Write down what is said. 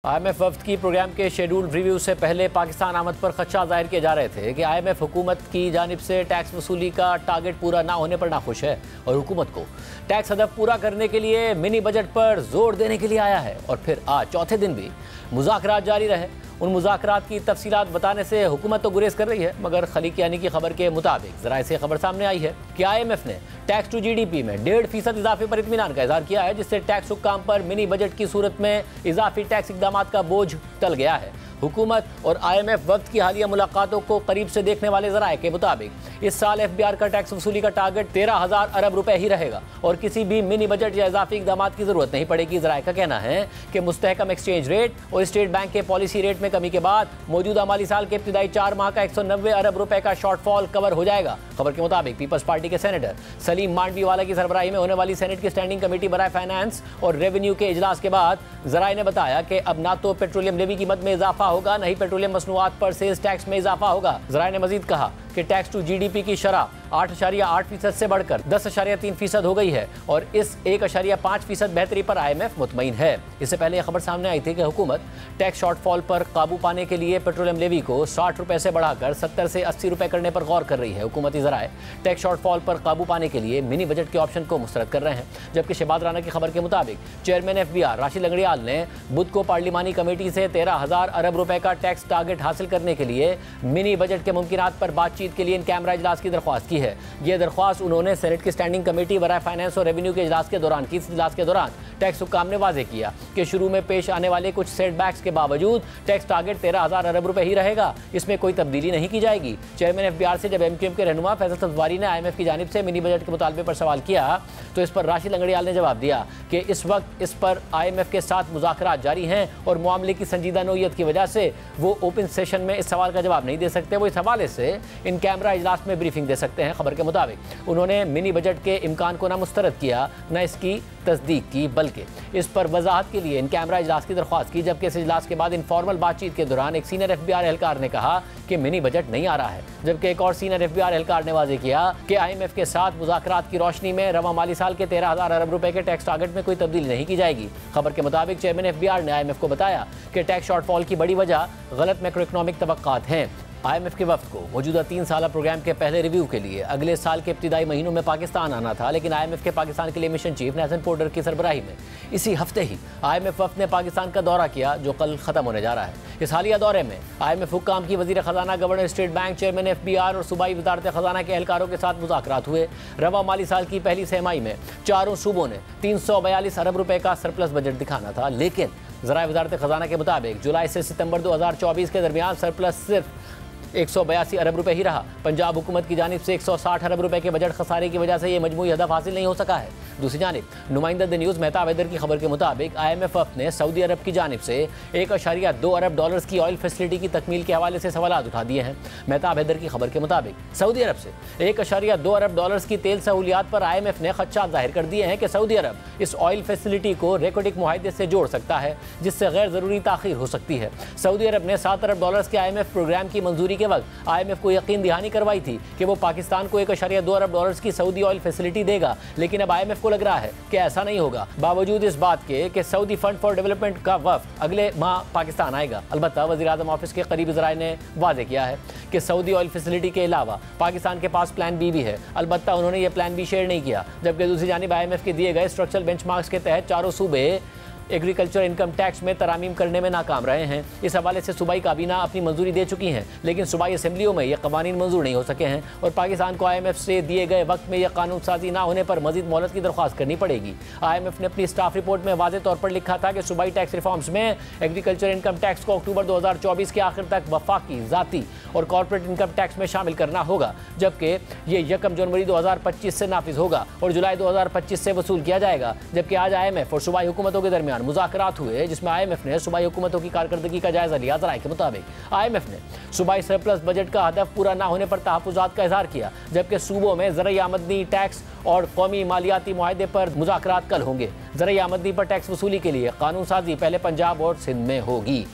IMF वफ्द की programme के scheduled review से पहले पाकिस्तान आमद पर खदशा जाहिर किए जा रहे थे कि IMF हुकूमत की जानिब से टैक्स वसूली का टारगेट पूरा ना होने पर नाखुश है और हुकूमत को टैक्स हदफ पूरा करने के लिए मिनी बजट पर जोर देने के लिए आया है। और फिर आज चौथे दिन भी मुज़ाकरात जारी रहे। उन मुज़ाकरात की तफसीलात बताने से हुकूमत तो गुरेज कर रही है, मगर खलीक यानी की खबर के मुताबिक ज़राए से खबर सामने आई है कि IMF ने टैक्स टू GDP में 1.5% इजाफे पर इत्मीनान का इजहार किया है, जिससे टैक्स हुक्काम पर मिनी बजट की सूरत में इजाफी टैक्स इकदाम का बोझ टल गया है। हुकूमत और IMF वफ्द की हालिया मुलाकातों को करीब से देखने वाले ज़राए के मुताबिक इस साल FBR का टैक्स वसूली का टारगेट 13,000 अरब रुपए ही रहेगा और किसी भी मिनी बजट या इजाफी इकदाम की जरूरत नहीं पड़ेगी। ज़राए का कहना है कि मुस्तहकम एक्सचेंज रेट और स्टेट बैंक के पॉलिसी रेट में कमी के बाद मौजूदा माली साल के इब्तिदाई 4 माह का 190 अरब रुपए का शॉर्टफॉल कवर हो जाएगा। खबर के मुताबिक पीपल्स पार्टी के सेनेटर सलीम मांडवीवाला की सरबराही में होने वाली सेनेट की स्टैंडिंग कमेटी बराए फाइनेंस और रेवेन्यू के इजलास के बाद ज़राए ने बताया कि अब ना तो पेट्रोलियम लेवी कीमत में इजाफा होगा, न ही पेट्रोलियम मसनूआत पर सेल्स टैक्स में इजाफा होगा। ज़राए ने मजीद कहा कि टैक्स टू GDP की शरह 8.8% से बढ़कर 10.3% हो गई है और इस 1.5% बेहतरी पर IMF मुतमईन है। इससे पहले यह खबर सामने आई थी कि हुकूमत टैक्स शॉर्टफॉल पर काबू पाने के लिए पेट्रोलियम लेवी को 60 रुपए से बढ़ाकर 70 से 80 रुपए करने पर गौर कर रही है। हुकूमती ज़राए टैक्स शॉर्टफॉल पर काबू पाने के लिए मिनी बजट के ऑप्शन को मुस्तरद कर रहे हैं, जबकि शहबाज राना की खबर के मुताबिक चेयरमैन FBR राशिद लंगड़ियाल ने बुध को पार्लिमानी कमेटी से 13,000 अरब रुपए का टैक्स टारगेट हासिल करने के लिए मिनी बजट के मुमकिनात पर बातचीत के लिए इन कैमरा इजलास की दरख्वास्त की है। यह दरख्वास्त उन्होंने सेनेट की स्टैंडिंग कमेटी बराए फाइनेंस और रेवेन्यू के इजलास के दौरान टैक्स हुक्काम ने वाजे किया कि शुरू में पेश आने वाले कुछ सेटबैक्स के बावजूद टैक्स टारगेट 13,000 अरब रुपए ही रहेगा, इसमें कोई तब्दीली नहीं की जाएगी। चेयरमैन FBR से जब MQM के रहनुमा फैसल सब्जवारी ने IMF की जानिब से मिनी बजट के मुतालबे पर सवाल किया तो इस पर राशिद लंगड़ियाल ने जवाब दिया कि इस वक्त इस पर IMF के साथ मुज़ाकरात जारी हैं और मामले की संजीदा नोयत की वजह से वो ओपन सेशन में इस सवाल का जवाब नहीं दे सकते। वो इस हवाले से इन कैमरा इजलास में ब्रीफिंग दे सकते हैं। खबर के मुताबिक उन्होंने मिनी बजट के इम्कान को न मुस्तरद किया न इसकी तस्दीक की, बल्कि इस पर वजाहत के लिए इन कैमरा इजलास की दरख्वास्त की। जबकि इस इजलास के बाद इनफॉर्मल बातचीत के दौरान एक सीनियर FBR एहलकार ने कहा कि मिनी बजट नहीं आ रहा है, जबकि एक और सीनियर FBR एहलकार ने वाजे किया कि IMF के साथ मुज़ाकरात की रोशनी में रवा माली साल के 13,000 अरब रुपए के टैक्स टारगेट में कोई तब्दीली नहीं की जाएगी। खबर के मुताबिक चेयरमैन FBR ने IMF को बताया कि टैक्स शॉर्टफॉल की बड़ी वजह गलत मैक्रो इकनॉमिक तवक्कात हैं। IMF के वफ्द को मौजूदा 3 साला प्रोग्राम के पहले रिव्यू के लिए अगले साल के इब्तिदाई महीनों में पाकिस्तान आना था, लेकिन IMF के पाकिस्तान के लिए मिशन चीफ नेथन पोर्टर की सरबराही में इसी हफ्ते ही IMF वफ्द ने पाकिस्तान का दौरा किया, जो कल ख़त्म होने जा रहा है। इस हालिया दौरे में IMF हुक्काम की वज़ीर ख़जाना, governor state bank, chairman FBR और सूबाई वज़ारत ख़जाना के एहलकारों के साथ मुज़ाकरात हुए। रवा माली साल की पहली छमाही में चारों सूबों ने 342 अरब रुपए का सरप्लस बजट दिखाना था, लेकिन ज़राए वज़ारत ख़जाना के मुताबिक जुलाई से सितंबर 2024 के दरमियान सरप्लस सिर्फ 182 अरब रुपए ही रहा। पंजाब हुकूमत की जानिब से 160 अरब रुपए के बजट खसारे की वजह से यह मजमूई हदफ हासिल नहीं हो सका है। दूसरी जानिब नुमाइंदा द न्यूज़ मेहताब हैदर की खबर के मुताबिक IMF वफ्द ने सऊदी अरब की जानिब से 1.2 अरब डॉलर्स की ऑयल फैसिलिटी की तकमील के हवाले से सवाल उठा दिए हैं। मेहताब हैदर की खबर के मुताबिक सऊदी अरब से 1.2 अरब डॉलर्स की तेल सहूलियात पर IMF ने खदशात जाहिर कर दिए हैं कि सऊदी अरब इस ऑयल फैसिलिटी को रेकोटिक मुआहदे से जोड़ सकता है, जिससे गैर ज़रूरी ताख़ीर हो सकती है। सऊदी अरब ने 7 अरब डॉलर्स के IMF प्रोग्राम की मंजूरी के वक्त IMF को यकीन दहानी करवाई थी कि वो पाकिस्तान को 1.2 अरब डॉलर्स की सऊदी ऑयल फैसिलिटी देगा, लेकिन अब IMF को लग रहा है कि ऐसा नहीं होगा, बावजूद इस बात के कि सऊदी फंड फॉर डेवलपमेंट का वफ्द अगले माह पाकिस्तान आएगा। अलबत्ता वज़ीर आज़म ऑफिस के करीबी ज़राए ने वाज़े किया है कि सऊदी ऑयल फैसिलिटी के अलावा पाकिस्तान के पास प्लान B भी है। अलबत्ता उन्होंने ये प्लान B शेयर नहीं किया। जबकि दूसरी जानिब IMF के दिए गए स्ट्रक्चरल बेंचमार्क्स के तहत चारों सूबे एग्रीकल्चर इनकम टैक्स में तरामीम करने में नाकाम रहे हैं। इस हवाले से सूबाई काबीना अपनी मंजूरी दे चुकी हैं, लेकिन सूबाई असम्बलियों में ये कवानीन मंजूर नहीं हो सके हैं और पाकिस्तान को IMF से दिए गए वक्त में यह कानून साजी ना होने पर मजीद मोहलत की दरख्वास्त करनी पड़ेगी। IMF ने अपनी स्टाफ रिपोर्ट में वाज़े तौर पर लिखा था कि सूबाई टैक्स रिफॉर्म्स में एग्रीकल्चर इनकम टैक्स को अक्टूबर 2024 के आखिर तक वफाकी, ज़ाती और कॉर्पोरेट इनकम टैक्स में शामिल करना होगा, जबकि ये 1 जनवरी 2025 से नाफिज होगा और जुलाई 2025 से वसूल किया जाएगा। जबकि आज IMF और सूबाई हुकूमतों के दरमियान मुज़ाकरात हुए, जिसमें IMF ने सूबाई हुकूमतों की कारकर्दगी का जायजा लिया। ज़राए के मुताबिक IMF ने सूबाई सरप्लस बजट का हदफ पूरा ना होने पर तहफ़्फ़ुज़ात का इज़हार किया, जबकि सूबों में ज़रई आमदनी टैक्स और कौमी मालियाती मुआहदे पर मुज़ाकरात कल होंगे। ज़रई आमदनी पर टैक्स वसूली के लिए कानून साजी पहले पंजाब और सिंध में होगी।